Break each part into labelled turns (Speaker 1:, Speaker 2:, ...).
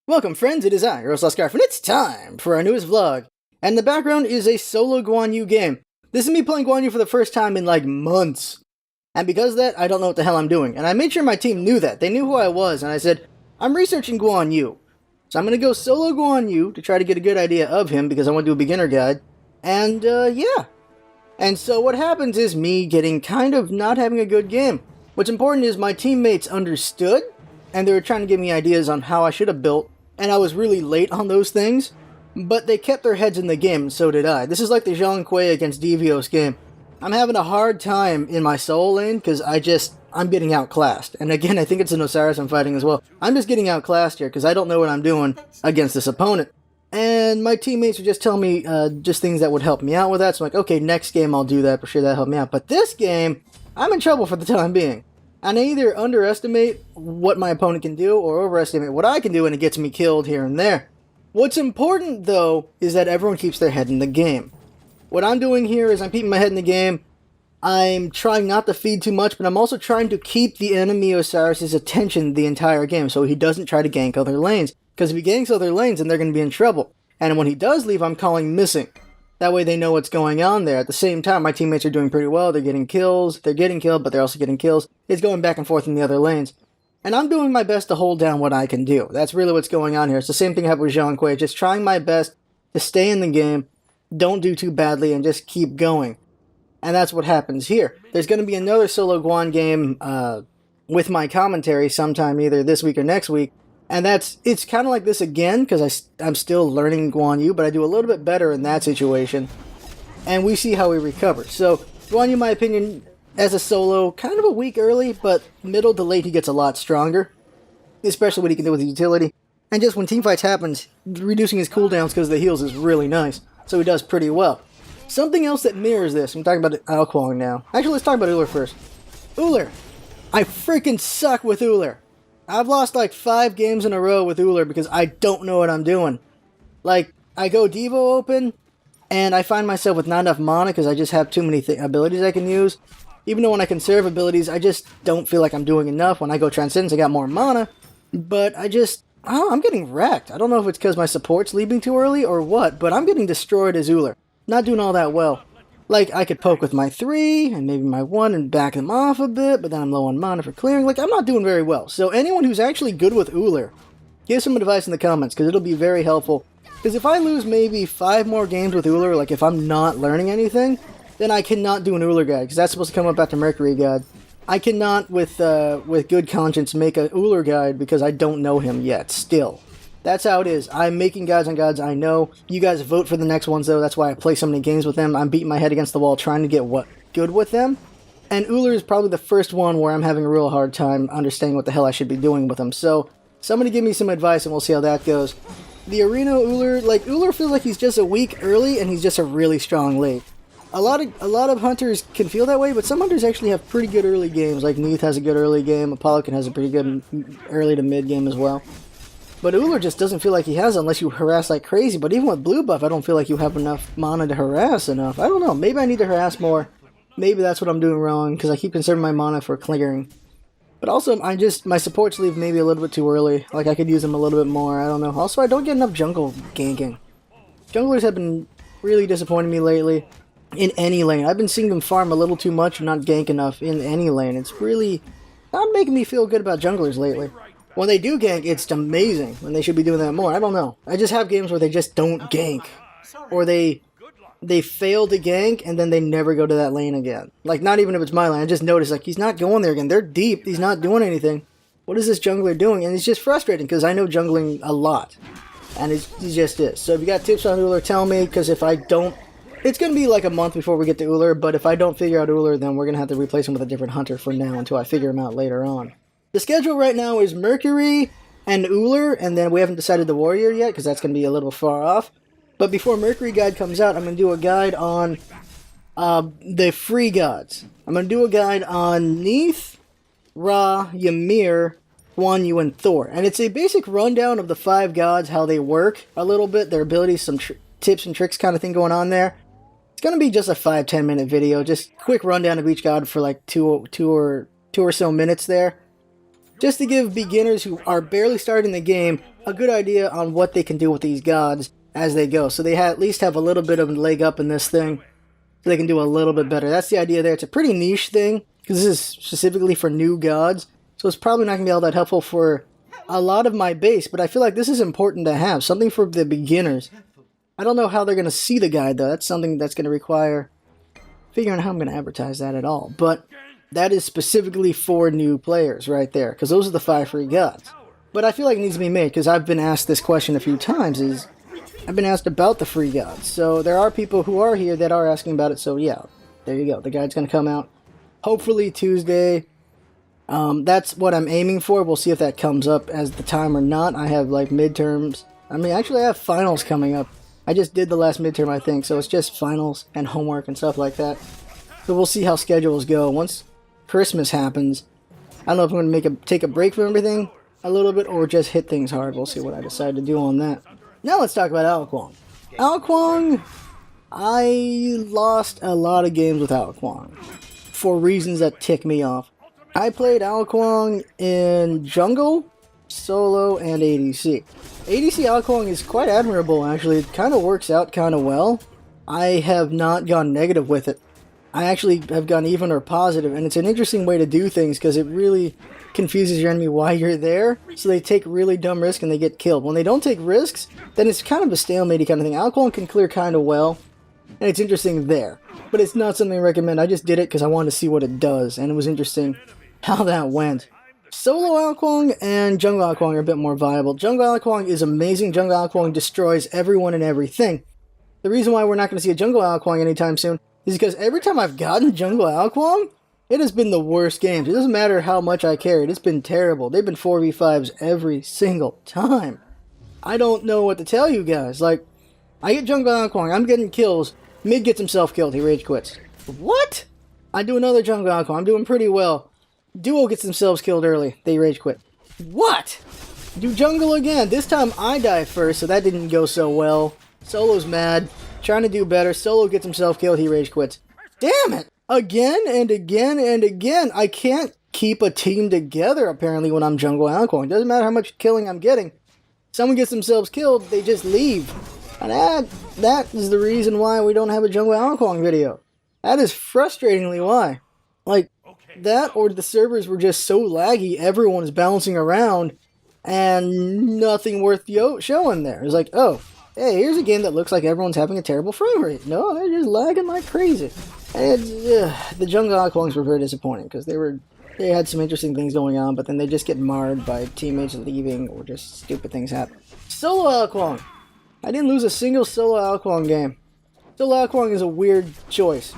Speaker 1: Welcome friends, it is I, Hi-Rez Studios, and it's time for our newest vlog. And in the background is a solo Guan Yu game. This is me playing Guan Yu for the first time in like months. And because of that, I don't know what the hell I'm doing. And I made sure my team knew that. They knew who I was, and I said, I'm researching Guan Yu. So I'm going to go solo Guan Yu to try to get a good idea of him because I want to do a beginner guide. And yeah. And so what happens is me getting kind of not having a good game. What's important is my teammates understood, and they were trying to give me ideas on how I should have built. And I was really late on those things, but they kept their heads in the game, and so did I. This is like the Zhang Kui against Devios game. I'm having a hard time in my solo lane, because I'm getting outclassed. And again, I think it's an Osiris I'm fighting as well. I'm just getting outclassed here, because I don't know what I'm doing against this opponent. And my teammates would just tell me just things that would help me out with that, so I'm like, okay, next game I'll do that, for sure that'll help me out. But this game, I'm in trouble for the time being. And I either underestimate what my opponent can do or overestimate what I can do, and it gets me killed here and there. What's important, though, is that everyone keeps their head in the game. What I'm doing here is I'm keeping my head in the game. I'm trying not to feed too much, but I'm also trying to keep the enemy Osiris' attention the entire game so he doesn't try to gank other lanes. Because if he ganks other lanes, then they're going to be in trouble. And when he does leave, I'm calling missing. That way they know what's going on there. At the same time, my teammates are doing pretty well. They're getting kills. They're getting killed, but they're also getting kills. It's going back and forth in the other lanes. And I'm doing my best to hold down what I can do. That's really what's going on here. It's the same thing I have with Zhang Kui. Just trying my best to stay in the game, don't do too badly, and just keep going. And that's what happens here. There's going to be another solo Guan game with my commentary sometime either this week or next week. And it's kind of like this again, because I'm still learning Guan Yu, but I do a little bit better in that situation. And we see how we recover. So, Guan Yu, in my opinion, as a solo, kind of a week early, but middle to late he gets a lot stronger. Especially what he can do with the utility. And just when teamfights happens, reducing his cooldowns because of the heals is really nice. So he does pretty well. Something else that mirrors this, I'm talking about Ao Kuang now. Actually, let's talk about Ullr first. Ullr! I freaking suck with Ullr. I've lost like 5 games in a row with Ullr because I don't know what I'm doing. Like, I go Devo open, and I find myself with not enough mana because I just have too many abilities I can use. Even though when I conserve abilities, I just don't feel like I'm doing enough. When I go Transcendence, I got more mana, but I'm getting wrecked. I don't know if it's because my support's leaving too early or what, but I'm getting destroyed as Ullr. Not doing all that well. Like, I could poke with my 3, and maybe my 1, and back them off a bit, but then I'm low on mana for clearing. Like, I'm not doing very well. So anyone who's actually good with Ullr, give some advice in the comments, because it'll be very helpful. Because if I lose maybe 5 more games with Ullr, like if I'm not learning anything, then I cannot do an Ullr guide, because that's supposed to come up after Mercury guide. I cannot, with good conscience, make a Ullr guide, because I don't know him yet, still. That's how it is. I'm making guides on gods I know. You guys vote for the next ones, though. That's why I play so many games with them. I'm beating my head against the wall trying to get good with them. And Ullr is probably the first one where I'm having a real hard time understanding what the hell I should be doing with them. So, somebody give me some advice and we'll see how that goes. The Arena Ullr, like, Ullr feels like he's just a week early and he's just a really strong late. A lot of hunters can feel that way, but some hunters actually have pretty good early games. Like, Neith has a good early game. Apollocan has a pretty good early to mid game as well. But Ullr just doesn't feel like he has unless you harass like crazy. But even with blue buff, I don't feel like you have enough mana to harass enough. I don't know. Maybe I need to harass more. Maybe that's what I'm doing wrong, because I keep conserving my mana for clearing. But also, my supports leave maybe a little bit too early. Like, I could use them a little bit more. I don't know. Also, I don't get enough jungle ganking. Junglers have been really disappointing me lately in any lane. I've been seeing them farm a little too much and not gank enough in any lane. It's really not making me feel good about junglers lately. When they do gank, it's amazing, when they should be doing that more. I don't know. I just have games where they just don't gank. Or they fail to gank, and then they never go to that lane again. Like, not even if it's my lane. I just notice, like, he's not going there again. They're deep. He's not doing anything. What is this jungler doing? And it's just frustrating, because I know jungling a lot. And it just is. So if you got tips on Ullr, tell me, because if I don't... It's going to be like a month before we get to Ullr, but if I don't figure out Ullr, then we're going to have to replace him with a different hunter for now until I figure him out later on. The schedule right now is Mercury and Ullr, and then we haven't decided the Warrior yet, because that's going to be a little far off. But before Mercury guide comes out, I'm going to do a guide on the free gods. I'm going to do a guide on Neith, Ra, Ymir, Guan Yu, and Thor. And it's a basic rundown of the 5 gods, how they work a little bit, their abilities, some tips and tricks kind of thing going on there. It's going to be just a 5-10 minute video, just quick rundown of each god for like two or so minutes there. just to give beginners who are barely starting the game a good idea on what they can do with these gods as they go. So they at least have a little bit of a leg up in this thing, so they can do a little bit better. That's the idea there. It's a pretty niche thing, because this is specifically for new gods, so it's probably not going to be all that helpful for a lot of my base, but I feel like this is important to have, something for the beginners. I don't know how they're going to see the guide, though. That's something that's going to require figuring out how I'm going to advertise that at all. But that is specifically for new players right there, because those are the 5 free gods. But I feel like it needs to be made, because I've been asked this question a few times, I've been asked about the free gods. So there are people who are here that are asking about it, so yeah, there you go. The guide's going to come out hopefully Tuesday. That's what I'm aiming for. We'll see if that comes up as the time or not. I have like midterms. I mean, actually I have finals coming up. I just did the last midterm, I think, so it's just finals and homework and stuff like that. So we'll see how schedules go. Once Christmas happens, I don't know if I'm going to take a break from everything a little bit or just hit things hard. We'll see what I decide to do on that. Now let's talk about Ao Kuang. Ao Kuang, I lost a lot of games with Ao Kuang for reasons that tick me off. I played Ao Kuang in Jungle, Solo, and ADC. ADC Ao Kuang is quite admirable, actually. It kind of works out kind of well. I have not gone negative with it. I actually have gone even or positive, and it's an interesting way to do things because it really confuses your enemy why you're there, so they take really dumb risks and they get killed. When they don't take risks, then it's kind of a stalemate kind of thing. Ao Kuang can clear kind of well, and it's interesting there. But it's not something I recommend. I just did it because I wanted to see what it does, and it was interesting how that went. Solo Ao Kuang and Jungle Ao Kuang are a bit more viable. Jungle Ao Kuang is amazing. Jungle Ao Kuang destroys everyone and everything. The reason why we're not going to see a Jungle Ao Kuang anytime soon is because every time I've gotten Jungle Ao Kuang, it has been the worst games. It doesn't matter how much I carried. It's been terrible. They've been 4v5s every single time. I don't know what to tell you guys. Like, I get Jungle Ao Kuang. I'm getting kills. Mid gets himself killed. He rage quits. What? I do another Jungle Ao Kuang. I'm doing pretty well. Duo gets themselves killed early. They rage quit. What? Do jungle again. This time I die first, so that didn't go so well. Solo's mad. Trying to do better. Solo gets himself killed. He rage quits. Damn it! Again and again and again. I can't keep a team together, apparently, when I'm jungle Ao Kuang. Doesn't matter how much killing I'm getting. Someone gets themselves killed, they just leave. And that is the reason why we don't have a jungle Ao Kuang video. That is frustratingly why. Like, that or the servers were just so laggy, everyone is bouncing around, and nothing worth showing there. It's like, oh, hey, here's a game that looks like everyone's having a terrible frame rate. No, they're just lagging like crazy. And the Jungle Ao Kuangs were very disappointing, because they had some interesting things going on, but then they just get marred by teammates leaving, or just stupid things happen. Solo Ao Kuang. I didn't lose a single Solo Ao Kuang game. Solo Ao Kuang is a weird choice.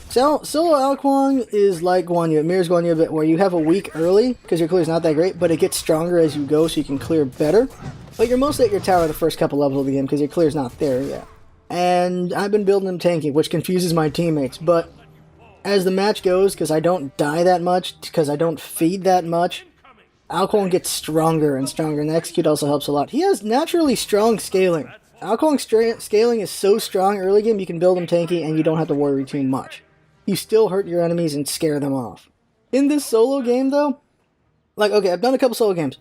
Speaker 1: Solo Ao Kuang is like Guan Yu. It mirrors Guan Yu a bit, where you have a week early, because your clear is not that great, but it gets stronger as you go, so you can clear better. But you're mostly at your tower the first couple levels of the game, because your clear is not there yet. And I've been building them tanky, which confuses my teammates, but as the match goes, because I don't die that much, because I don't feed that much, Ao Kuang gets stronger and stronger, and the execute also helps a lot. He has naturally strong scaling. Ao Kuang's scaling is so strong early game, you can build him tanky, and you don't have to worry too much. You still hurt your enemies and scare them off. In this solo game, though, like, okay, I've done a couple solo games.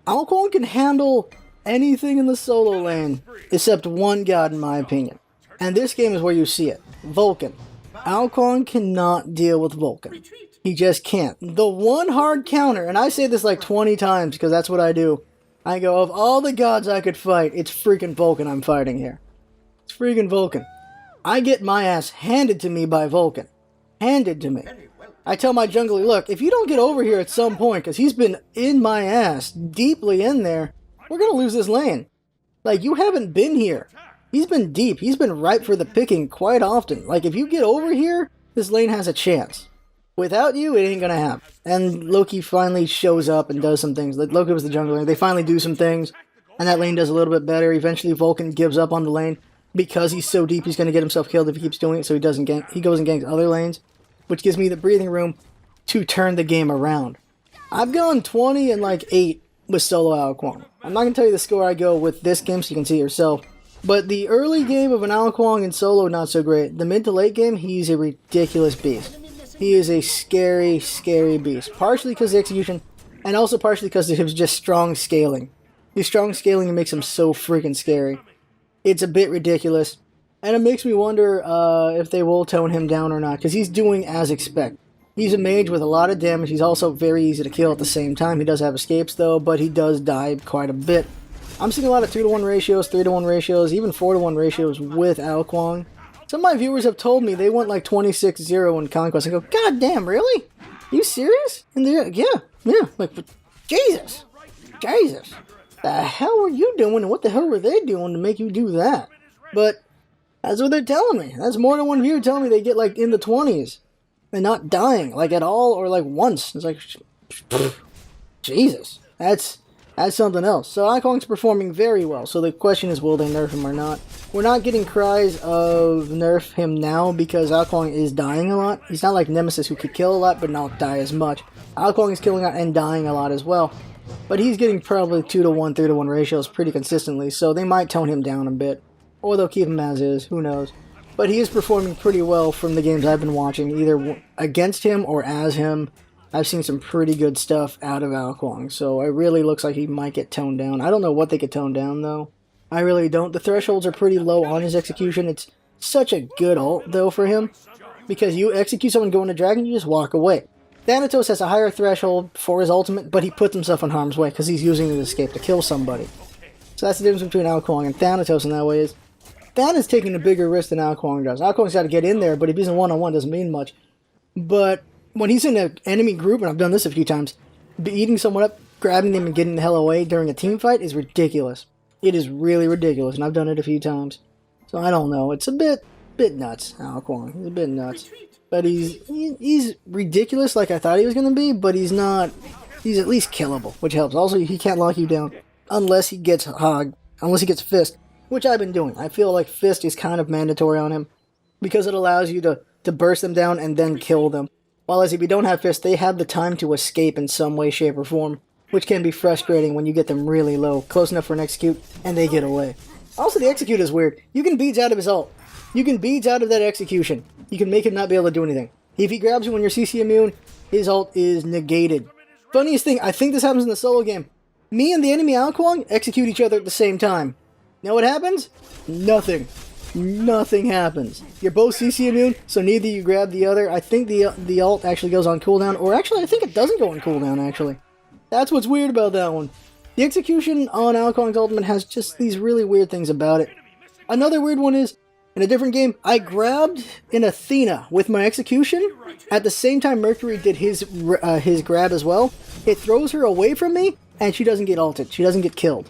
Speaker 1: Ao Kuang can handle anything in the solo lane, except one god, in my opinion. And this game is where you see it. Vulcan. Ao Kuang cannot deal with Vulcan. He just can't. The one hard counter, and I say this like 20 times, because that's what I do. I go, of all the gods I could fight, it's freaking Vulcan I'm fighting here. It's freaking Vulcan. I get my ass handed to me by Vulcan. Handed to me. I tell my jungler, look, if you don't get over here at some point, because he's been in my ass, deeply in there, we're going to lose this lane. Like, you haven't been here. He's been deep. He's been ripe for the picking quite often. Like, if you get over here, this lane has a chance. Without you, it ain't going to happen. And Loki finally shows up and does some things. Like, Loki was the jungler. They finally do some things, and that lane does a little bit better. Eventually, Vulcan gives up on the lane. Because he's so deep, he's going to get himself killed if he keeps doing it, so he doesn't gank. He goes and ganks other lanes, which gives me the breathing room to turn the game around. I've gone 20 and like 8 with solo Ao Kuang. I'm not going to tell you the score I go with this game so you can see it yourself, but the early game of an Ao Kuang in solo, not so great. The mid to late game, he's a ridiculous beast. He is a scary, scary beast. Partially because of the execution, And also partially because of his just strong scaling. His strong scaling makes him so freaking scary. It's a bit ridiculous. And it makes me wonder if they will tone him down or not, because he's doing as expected. He's a mage with a lot of damage. He's also very easy to kill at the same time. He does have escapes though, but he does die quite a bit. I'm seeing a lot of 2-to-1 ratios, 3-to-1 ratios, even 4-to-1 ratios with Ao Kuang. Some of my viewers have told me they want like 26-0 in Conquest. I go, God damn, really? You serious? And they're like, yeah. Like, Jesus. The hell were you doing and what the hell were they doing to make you do that? But that's what they're telling me. That's more than one viewer telling me they get like in the 20s. And not dying, like at all, or like once. It's like, Jesus. That's something else. So Ao Kuang's performing very well. So the question is, will they nerf him or not? We're not getting cries of nerf him now because Ao Kuang is dying a lot. He's not like Nemesis who could kill a lot but not die as much. Ao Kuang is killing and dying a lot as well. But he's getting probably 2-to-1, 3-to-1 ratios pretty consistently. So they might tone him down a bit. Or they'll keep him as is. Who knows? But he is performing pretty well from the games I've been watching, either against him or as him. I've seen some pretty good stuff out of Ao Kuang, so it really looks like he might get toned down. I don't know what they could tone down, though. I really don't. The thresholds are pretty low on his execution. It's such a good ult, though, for him, because you execute someone going to dragon, you just walk away. Thanatos has a higher threshold for his ultimate, but he puts himself in harm's way because he's using his escape to kill somebody. So that's the difference between Ao Kuang and Thanatos in that way is, Than is taking a bigger risk than Ao Kuang does. Ao Kuang's got to get in there, but if he's in one-on-one, doesn't mean much. But when he's in an enemy group, and I've done this a few times, beating someone up, grabbing them, and getting the hell away during a team fight is ridiculous. It is really ridiculous, and I've done it a few times. So I don't know. It's a bit nuts, Ao Kuang. He's a bit nuts. But he's ridiculous like I thought he was going to be, but he's not. He's at least killable, which helps. Also, he can't lock you down unless he gets Hog, unless he gets Fist. Which I've been doing. I feel like Fist is kind of mandatory on him because it allows you to burst them down and then kill them. While as if you don't have Fist, they have the time to escape in some way, shape, or form, which can be frustrating when you get them really low, close enough for an execute, and they get away. Also, the execute is weird. You can beads out of his ult. You can beads out of that execution. You can make him not be able to do anything. If he grabs you when you're CC immune, his ult is negated. Funniest thing, I think this happens in the solo game. Me and the enemy Ao Kuang execute each other at the same time. Know what happens? Nothing. Nothing happens. You're both CC immune, so neither you grab the other. I think the ult actually goes on cooldown, or actually I think it doesn't go on cooldown, actually. That's what's weird about that one. The execution on Ao Kuang's ultimate has just these really weird things about it. Another weird one is, in a different game, I grabbed an Athena with my execution. At the same time Mercury did his grab as well. It throws her away from me, and she doesn't get ulted. She doesn't get killed.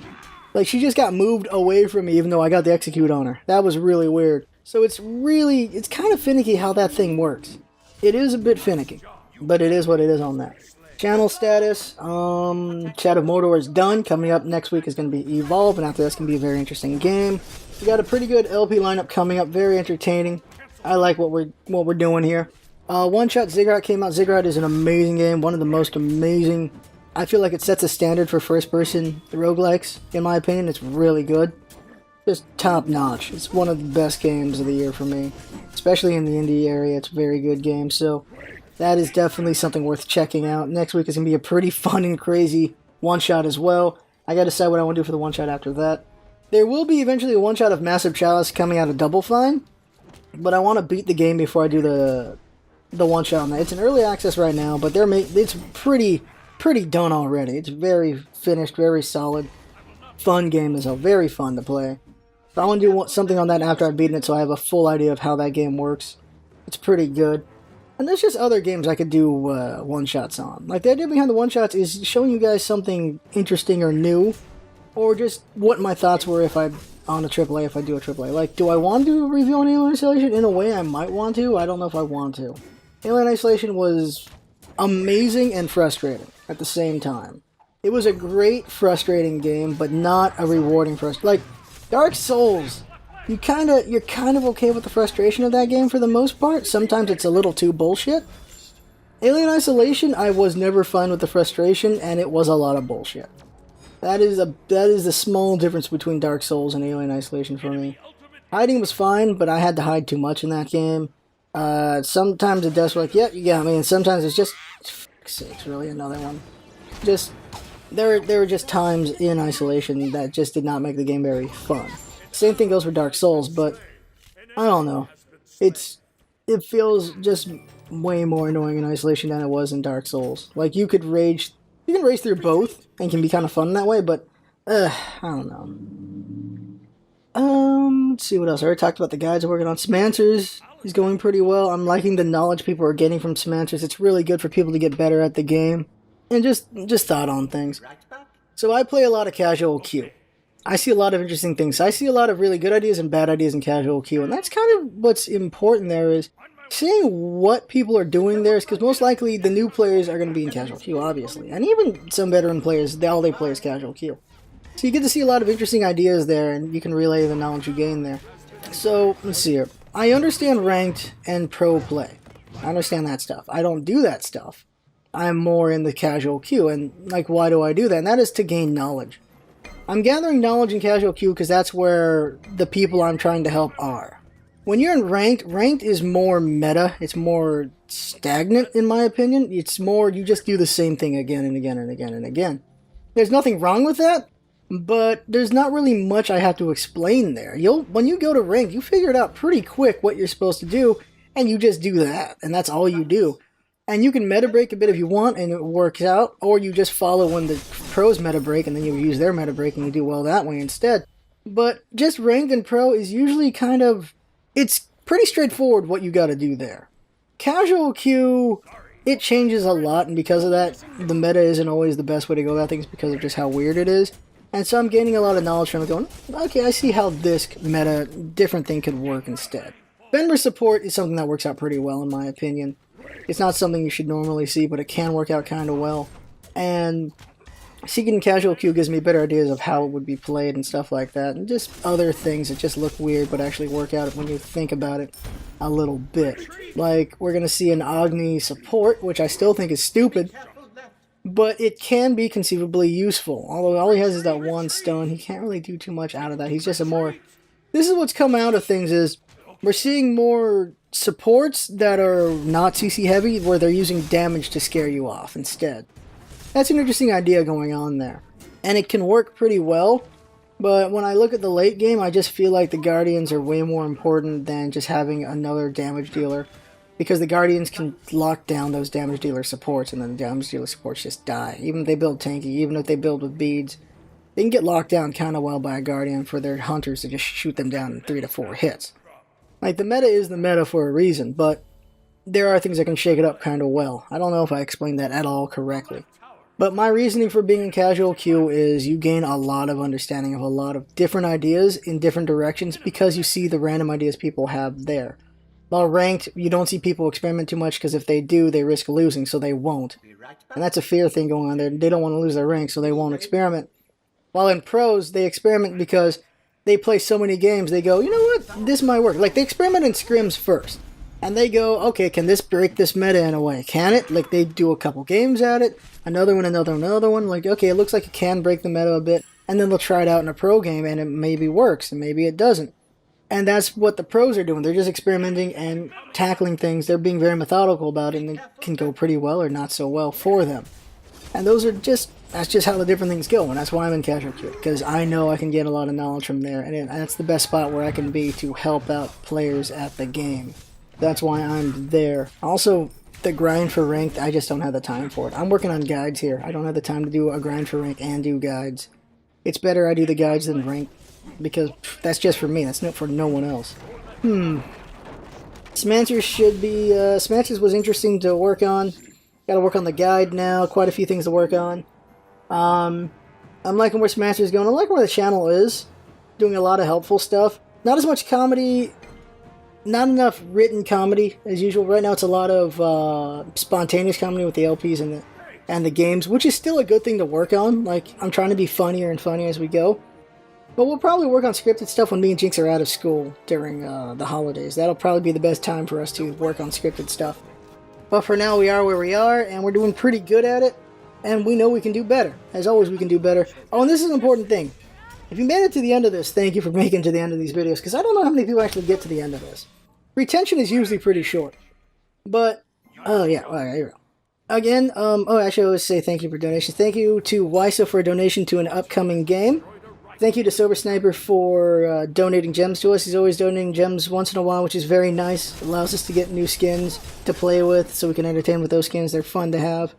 Speaker 1: Like, she just got moved away from me even though I got the execute on her. That was really weird. So it's kind of finicky how that thing works. It is a bit finicky, but it is what it is on that. Channel status, Shadow of Mordor is done. Coming up next week is going to be Evolve, and after that's going to be a very interesting game. We got a pretty good LP lineup coming up, very entertaining. I like what we're doing here. One Shot Ziggurat came out. Ziggurat is an amazing game, one of the most amazing. I feel like it sets a standard for first-person roguelikes, in my opinion. It's really good. Just top-notch. It's one of the best games of the year for me. Especially in the indie area, it's a very good game. So that is definitely something worth checking out. Next week is going to be a pretty fun and crazy one-shot as well. I got to decide what I want to do for the one-shot after that. There will be eventually a one-shot of Massive Chalice coming out of Double Fine. But I want to beat the game before I do the one-shot on that. It's in early access right now, but it's pretty done already. It's very finished, very solid. Fun game as well. Very fun to play. So I want to do something on that after I've beaten it so I have a full idea of how that game works. It's pretty good. And there's just other games I could do one-shots on. Like, the idea behind the one-shots is showing you guys something interesting or new. Or just what my thoughts were if I on a AAA, if I do a AAA. Like, do I want to do a review on Alien Isolation? In a way, I might want to. I don't know if I want to. Alien Isolation was amazing and frustrating at the same time. It was a great, frustrating game, but not a rewarding frustration. Like, Dark Souls, you're kind of okay with the frustration of that game for the most part. Sometimes it's a little too bullshit. Alien Isolation, I was never fine with the frustration, and it was a lot of bullshit. That is the small difference between Dark Souls and Alien Isolation for me. Hiding was fine, but I had to hide too much in that game. Sometimes the deaths were like, yep, you got me, and sometimes it's just, fuck's sakes, really, another one. Just there were just times in isolation that just did not make the game very fun. Same thing goes for Dark Souls, but I don't know. It feels just way more annoying in isolation than it was in Dark Souls. Like you can rage through both and can be kind of fun that way, but I don't know. Let's see what else. I already talked about the guides I'm working on. Smancers is going pretty well. I'm liking the knowledge people are getting from Smancers. It's really good for people to get better at the game. And just thought on things. So I play a lot of casual queue. I see a lot of interesting things. I see a lot of really good ideas and bad ideas in casual queue. And that's kind of what's important there is seeing what people are doing there. Because most likely the new players are going to be in casual queue, obviously. And even some veteran players, all they play is casual queue. So you get to see a lot of interesting ideas there, and you can relay the knowledge you gain there. So, let's see here. I understand ranked and pro play. I understand that stuff. I don't do that stuff. I'm more in the casual queue, and like, why do I do that? And that is to gain knowledge. I'm gathering knowledge in casual queue because that's where the people I'm trying to help are. When you're in ranked is more meta. It's more stagnant, in my opinion. It's more, you just do the same thing again and again and again and again. There's nothing wrong with that, but there's not really much I have to explain there. When you go to ranked, you figure it out pretty quick what you're supposed to do, and you just do that, and that's all you do. And you can meta break a bit if you want, and it works out, or you just follow when the pros meta break, and then you use their meta break, and you do well that way instead. But just ranked and pro is usually kind of, it's pretty straightforward what you gotta do there. Casual queue, it changes a lot, and because of that, the meta isn't always the best way to go about things because of just how weird it is. And so I'm gaining a lot of knowledge from it going, okay, I see how this meta, different thing could work instead. Benmer support is something that works out pretty well in my opinion. It's not something you should normally see, but it can work out kind of well. And seeking casual queue gives me better ideas of how it would be played and stuff like that. And just other things that just look weird but actually work out when you think about it a little bit. Like, we're going to see an Agni support, which I still think is stupid. But it can be conceivably useful. Although all he has is that one stone, he can't really do too much out of that. He's just a more... This is what's come out of things is, we're seeing more supports that are not CC heavy, where they're using damage to scare you off instead. That's an interesting idea going on there. And it can work pretty well, but when I look at the late game, I just feel like the Guardians are way more important than just having another damage dealer. Because the Guardians can lock down those damage dealer supports, and then the damage dealer supports just die. Even if they build tanky, even if they build with beads, they can get locked down kind of well by a Guardian for their hunters to just shoot them down in 3 to 4 hits. Like, the meta is the meta for a reason, but there are things that can shake it up kind of well. I don't know if I explained that at all correctly. But my reasoning for being in casual queue is you gain a lot of understanding of a lot of different ideas in different directions because you see the random ideas people have there. While ranked, you don't see people experiment too much because if they do, they risk losing, so they won't. And that's a fear thing going on there. They don't want to lose their rank, so they won't experiment. While in pros, they experiment because they play so many games, they go, you know what, this might work. Like, they experiment in scrims first. And they go, okay, can this break this meta in a way? Can it? Like, they do a couple games at it, another one. Like, okay, it looks like it can break the meta a bit. And then they'll try it out in a pro game, and it maybe works, and maybe it doesn't. And that's what the pros are doing. They're just experimenting and tackling things. They're being very methodical about it, and it can go pretty well or not so well for them. And that's just how the different things go, and that's why I'm in casual queue, because I know I can get a lot of knowledge from there, and that's the best spot where I can be to help out players at the game. That's why I'm there. Also, the grind for ranked, I just don't have the time for it. I'm working on guides here. I don't have the time to do a grind for rank and do guides. It's better I do the guides than ranked, because that's just for me. That's not for no one else. Smancers should be... Smancers was interesting to work on. Gotta work on the guide now. Quite a few things to work on. I'm liking where Smancers is going. I like where the channel is. Doing a lot of helpful stuff. Not as much comedy... Not enough written comedy as usual. Right now it's a lot of spontaneous comedy with the LPs and the games, which is still a good thing to work on. Like, I'm trying to be funnier and funnier as we go. But we'll probably work on scripted stuff when me and Jinx are out of school during the holidays. That'll probably be the best time for us to work on scripted stuff. But for now, we are where we are, and we're doing pretty good at it. And we know we can do better. As always, we can do better. Oh, and this is an important thing. If you made it to the end of this, thank you for making it to the end of these videos, because I don't know how many people actually get to the end of this. Retention is usually pretty short. But, oh yeah, all right, here we Again, oh, actually, I always say thank you for donations. Thank you to Wyso for a donation to an upcoming game. Thank you to Sober Sniper for donating gems to us. He's always donating gems once in a while, which is very nice. It allows us to get new skins to play with, so we can entertain with those skins. They're fun to have.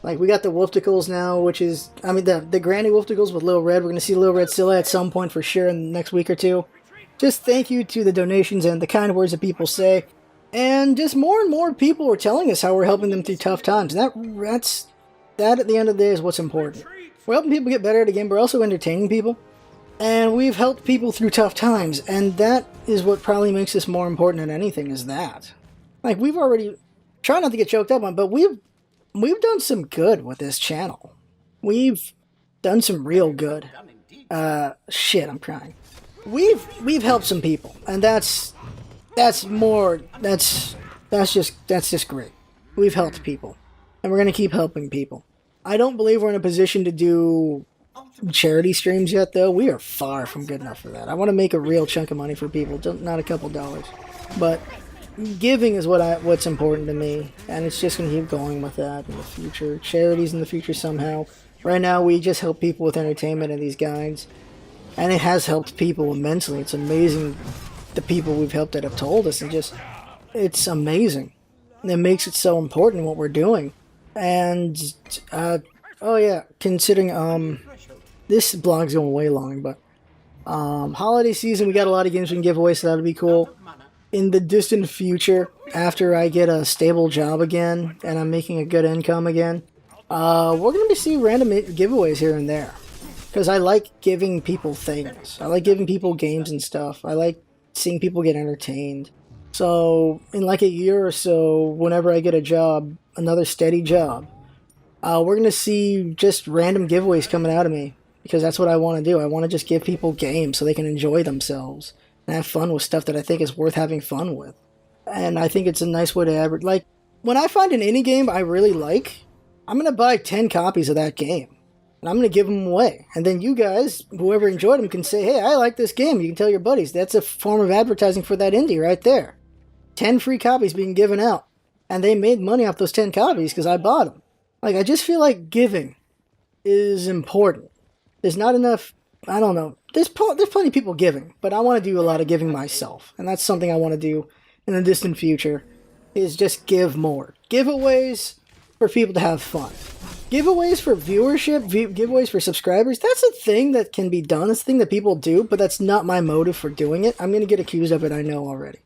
Speaker 1: Like, we got the Wolfticles now, which is, I mean, the Granny Wolfticles with Lil Red. We're going to see Lil Red Scylla at some point for sure in the next week or two. Just thank you to the donations and the kind words that people say. And just more and more people are telling us how we're helping them through tough times. And that at the end of the day is what's important. We're helping people get better at a game, but we're also entertaining people. And we've helped people through tough times. And that is what probably makes this more important than anything, is that. Like, we've already, try not to get choked up on, but we've done some good with this channel. We've done some real good. Shit, I'm crying. We've helped some people, and that's just great. We've helped people, and we're gonna keep helping people. I don't believe we're in a position to do charity streams yet, though. We are far from good enough for that. I want to make a real chunk of money for people, not a couple dollars, but giving is what's important to me, and it's just gonna keep going with that in the future. Charities in the future somehow. Right now, we just help people with entertainment and these guides. And it has helped people immensely. It's amazing the people we've helped that have told us. And just, it's amazing. And it makes it so important what we're doing. And, oh yeah, considering, this blog's going way long, but, holiday season, we got a lot of games we can give away, so that'll be cool. In the distant future, after I get a stable job again, and I'm making a good income again, we're going to be seeing random giveaways here and there. Because I like giving people things. I like giving people games and stuff. I like seeing people get entertained. So, in like a year or so, whenever I get a job, another steady job, we're going to see just random giveaways coming out of me. Because that's what I want to do. I want to just give people games so they can enjoy themselves. And have fun with stuff that I think is worth having fun with. And I think it's a nice way to like, when I find an indie game I really like, I'm going to buy 10 copies of that game. And I'm going to give them away. And then you guys, whoever enjoyed them, can say, hey, I like this game. You can tell your buddies. That's a form of advertising for that indie right there. 10 free copies being given out. And they made money off those 10 copies because I bought them. Like, I just feel like giving is important. There's not enough, I don't know. There's plenty of people giving. But I want to do a lot of giving myself. And that's something I want to do in the distant future. Is just give more. Giveaways for people to have fun. Giveaways for viewership, giveaways for subscribers, that's a thing that can be done. It's a thing that people do, but that's not my motive for doing it. I'm going to get accused of it, I know already.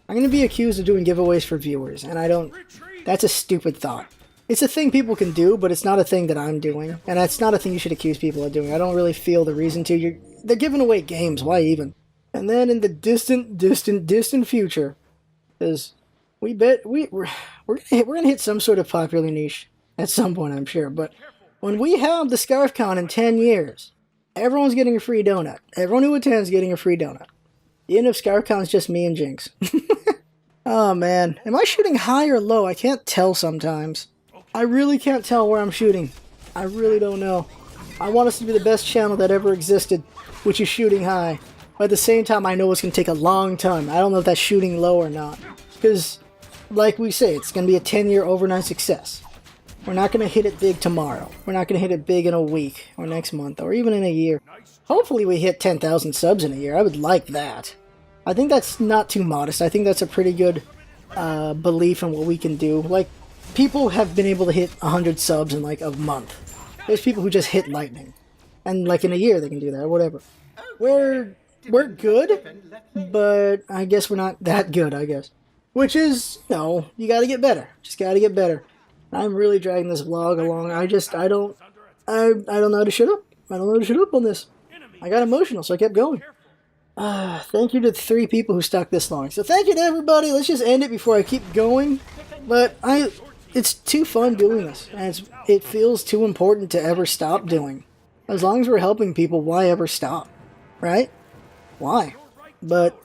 Speaker 1: I'm going to be accused of doing giveaways for viewers, and I don't... That's a stupid thought. It's a thing people can do, but it's not a thing that I'm doing, and that's not a thing you should accuse people of doing. I don't really feel the reason to. They're giving away games, why even? And then in the distant future, because we're gonna hit some sort of popular niche. At some point, I'm sure. But when we have the ScarfCon in 10 years, everyone's getting a free donut. Everyone who attends is getting a free donut. The end of ScarfCon is just me and Jinx. Oh, man. Am I shooting high or low? I can't tell sometimes. I really can't tell where I'm shooting. I really don't know. I want us to be the best channel that ever existed, which is shooting high. But at the same time, I know it's going to take a long time. I don't know if that's shooting low or not. Because, like we say, it's going to be a 10-year overnight success. We're not going to hit it big tomorrow. We're not going to hit it big in a week, or next month, or even in a year. Hopefully we hit 10,000 subs in a year. I would like that. I think that's not too modest. I think that's a pretty good belief in what we can do. Like, people have been able to hit 100 subs in, like, a month. There's people who just hit lightning. And, like, in a year they can do that, or whatever. We're good, but I guess we're not that good, I guess. Which is, no, you gotta get better. Just gotta get better. I'm really dragging this vlog along. I don't know how to shut up. I don't know how to shut up on this. I got emotional, so I kept going. Thank you to the 3 people who stuck this long. So thank you to everybody. Let's just end it before I keep going. But it's too fun doing this. And it feels too important to ever stop doing. As long as we're helping people, why ever stop? Right? Why? But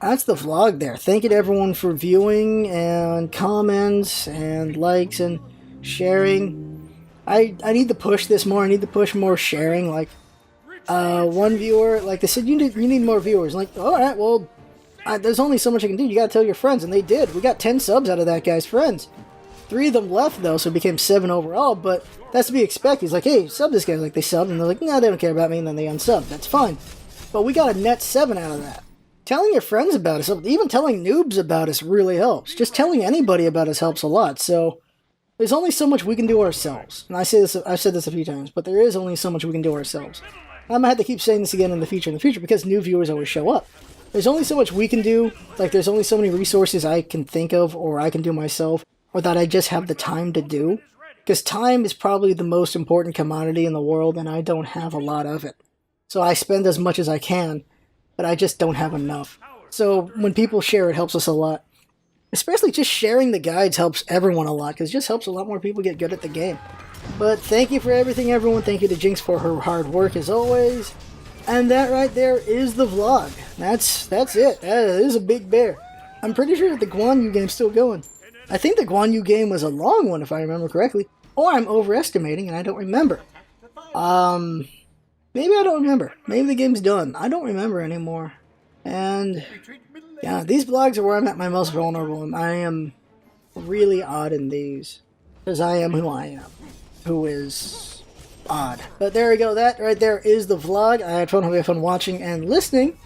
Speaker 1: that's the vlog there. Thank you to everyone for viewing and comments and likes and sharing. I need to push this more. I need to push more sharing. Like, one viewer, like they said, you need more viewers. Like, alright, well, there's only so much I can do. You gotta tell your friends, and they did. We got 10 subs out of that guy's friends. 3 of them left, though, so it became 7 overall, but that's to be expected. He's like, hey, sub this guy. Like, they subbed, and they're like, no, they don't care about me, and then they unsubbed. That's fine. But we got a net 7 out of that. Telling your friends about us, even telling noobs about us really helps. Just telling anybody about us helps a lot, so there's only so much we can do ourselves. And I've said this a few times, but there is only so much we can do ourselves. I'm gonna have to keep saying this again in the future, because new viewers always show up. There's only so much we can do, like there's only so many resources I can think of, or I can do myself, or that I just have the time to do. Because time is probably the most important commodity in the world, and I don't have a lot of it. So I spend as much as I can, but I just don't have enough. So when people share, it helps us a lot. Especially just sharing the guides helps everyone a lot, because it just helps a lot more people get good at the game. But thank you for everything, everyone. Thank you to Jinx for her hard work, as always. And that right there is the vlog. That's it. That is a big bear. I'm pretty sure that the Guan Yu game's still going. I think the Guan Yu game was a long one, if I remember correctly. Or I'm overestimating and I don't remember. Maybe I don't remember. Maybe the game's done. I don't remember anymore. And yeah, these vlogs are where I'm at my most vulnerable. And I am really odd in these. Because I am who I am. Who is odd. But there we go. That right there is the vlog. I had fun. Hope you had fun watching and listening.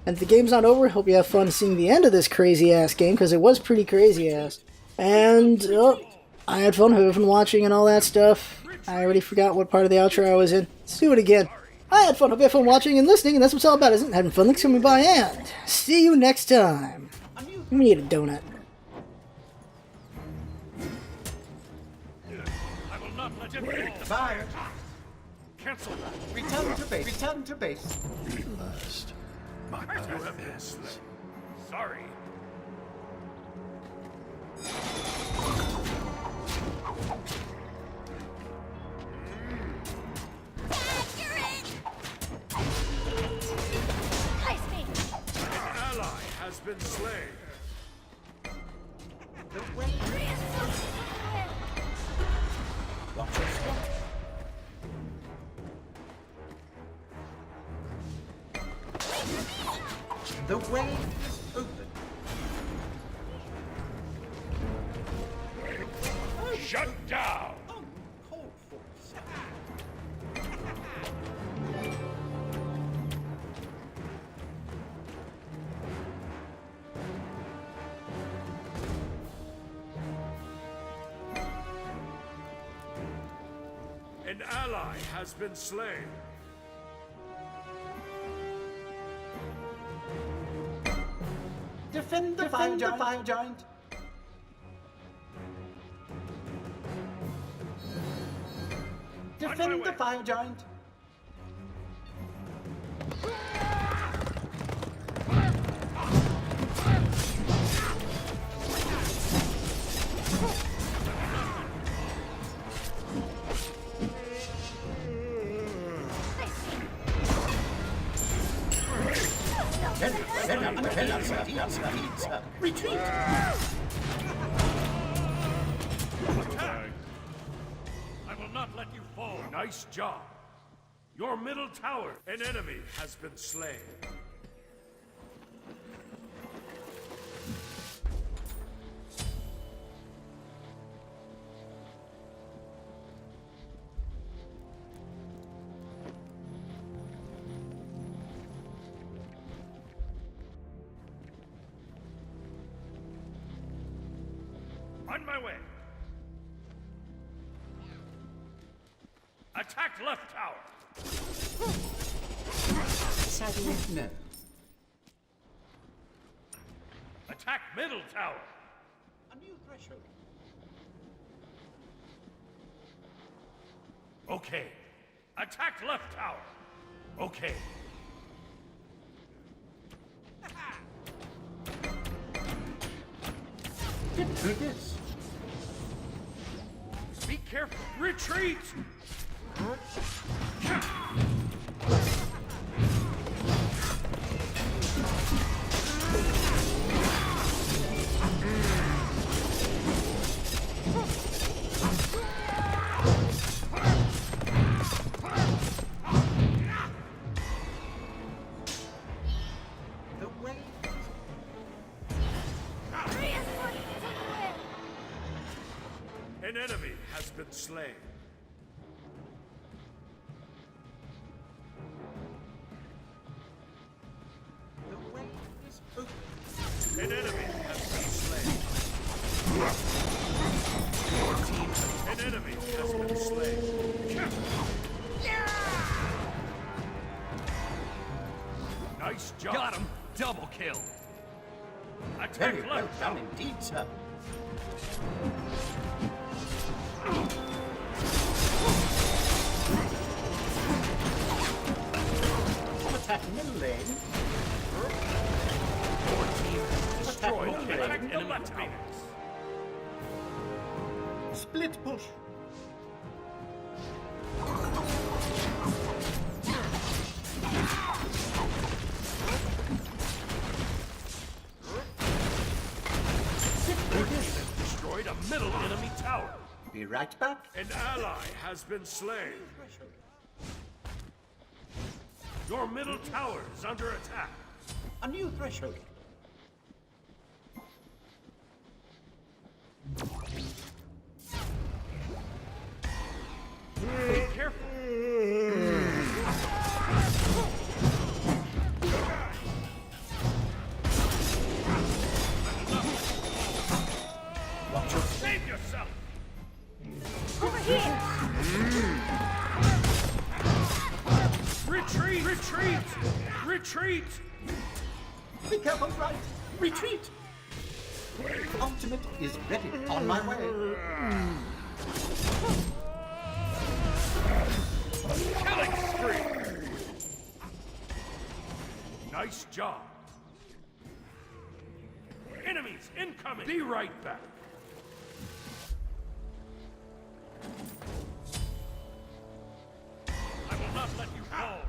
Speaker 1: And if the game's not over, hope you have fun seeing the end of this crazy-ass game. Because it was pretty crazy-ass. And I had fun. Hope you had fun watching and all that stuff. I already forgot what part of the outro I was in. Let's do it again. I had fun. Hope you had fun watching and listening, and that's what it's all about, isn't it? Having fun. Thanks for coming by, and see you next time. We need a donut.
Speaker 2: I will not let it fire. Cancel that. Return to base. Return to base.
Speaker 3: Lust. My purpose.
Speaker 2: Sorry. Has been slain. The way watch your step. The way is open. Shut down. Uncalled for. An ally has been slain. Defend the fire giant. Defend the fire giant. Retreat! Attack! I will not let you fall. Nice job. Your middle tower, an enemy has been slain. On my way. Attack left tower. No. Attack middle tower. A new threshold. Okay. Attack left tower. Okay. Get through this. Be careful. Retreat! enemy has been slain.
Speaker 4: The way is open.
Speaker 2: An enemy has been slain. Your team, an enemy has been slain. Nice job.
Speaker 5: Got him! Double kill!
Speaker 2: Attack
Speaker 4: Very well
Speaker 2: left.
Speaker 4: done indeed, sir. Attack middle lane.
Speaker 2: Your team has destroyed
Speaker 4: Attack
Speaker 2: an
Speaker 4: lane.
Speaker 2: enemy in the left Phoenix.
Speaker 4: Split push.
Speaker 2: Your team has destroyed a middle enemy tower.
Speaker 4: Be right back.
Speaker 2: An ally has been slain. Your middle tower is under attack.
Speaker 4: A new threshold.
Speaker 2: Be careful.
Speaker 4: Watch your
Speaker 2: Save yourself.
Speaker 6: Over here!
Speaker 2: Retreat! Retreat! Retreat!
Speaker 4: Be careful, right. Retreat. Ultimate is ready. On my way.
Speaker 2: Killing spree! Nice job. Enemies incoming! Be right back. I will not let you fall.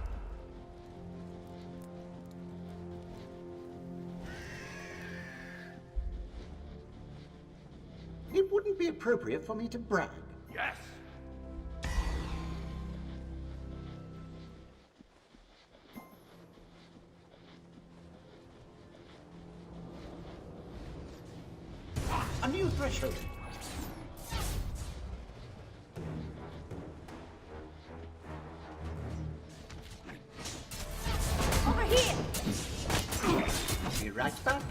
Speaker 4: It wouldn't be appropriate for me to brag.
Speaker 2: Yes.
Speaker 4: A new threshold.
Speaker 6: Over here!
Speaker 4: Be right back.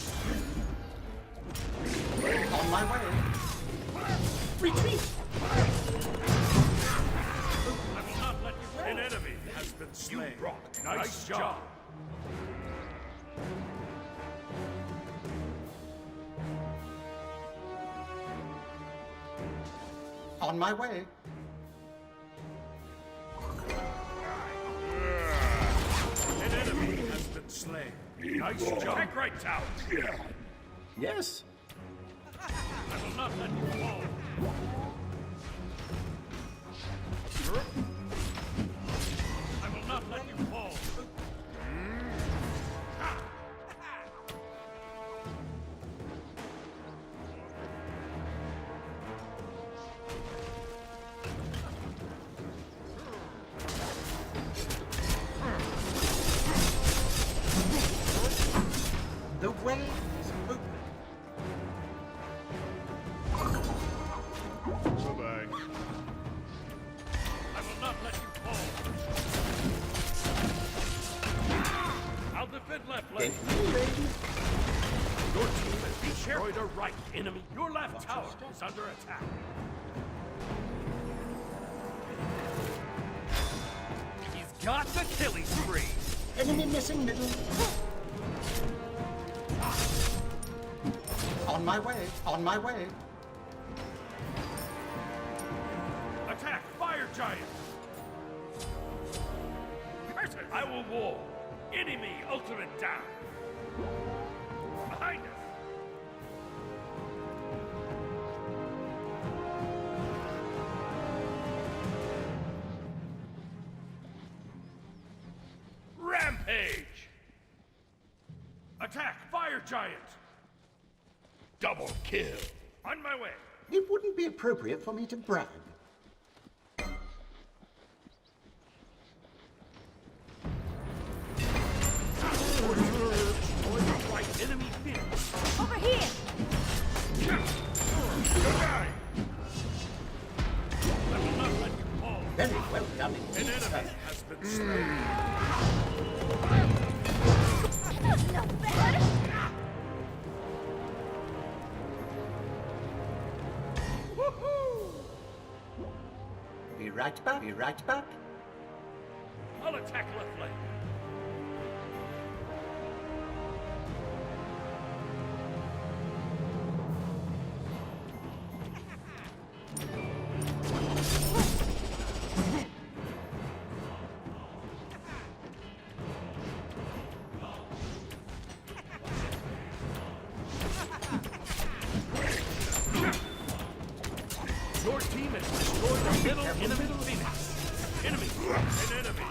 Speaker 4: On my way. Retreat.
Speaker 2: I will not let you. An enemy has been slain. You rock. Nice job.
Speaker 4: On my way.
Speaker 2: An enemy has been slain. Nice job. Take right tower.
Speaker 4: Yes.
Speaker 2: I will not let you fall. I will not let you fall.
Speaker 4: The way is open.
Speaker 2: Bye-bye. I will not let you fall. I'll defend left leg. Your team has destroyed a right enemy. Your left tower is under attack.
Speaker 5: He's got the killing spree!
Speaker 4: Enemy missing middle. On my way. On my way.
Speaker 2: Attack, fire giant! Curse it! I will war. Enemy ultimate down. Behind us. Rampage! Attack, fire giant! Double kill. On my way.
Speaker 4: It wouldn't be appropriate for me to brag.
Speaker 2: Right enemy Phoenix.
Speaker 6: Over here!
Speaker 2: Goodbye.
Speaker 4: right back. Be right back.
Speaker 2: I'll attack left lane. Your team has destroyed the middle enemy Phoenix. Enemy! An enemy!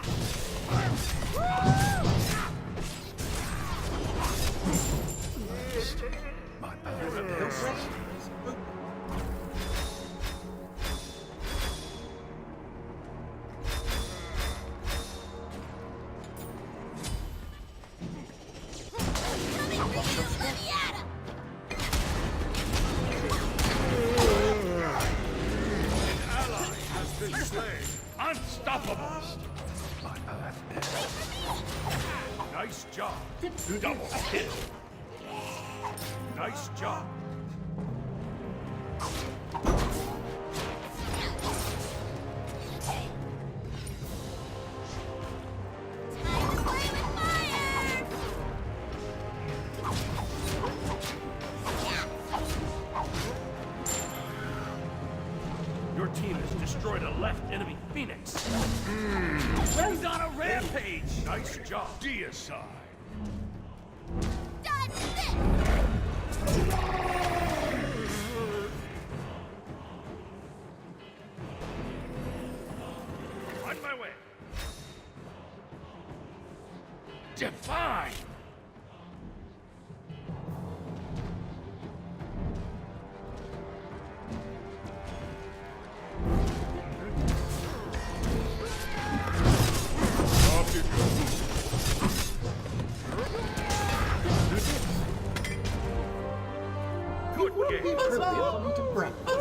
Speaker 3: My path is
Speaker 2: Unstoppable!
Speaker 3: my path is
Speaker 2: Nice job! Double kill! Nice job! Your team has destroyed a left enemy Phoenix.
Speaker 5: He's on a rampage!
Speaker 2: Nice job. Deicide. On my way. Define. Off you go. Good game.
Speaker 4: Prepare to brand.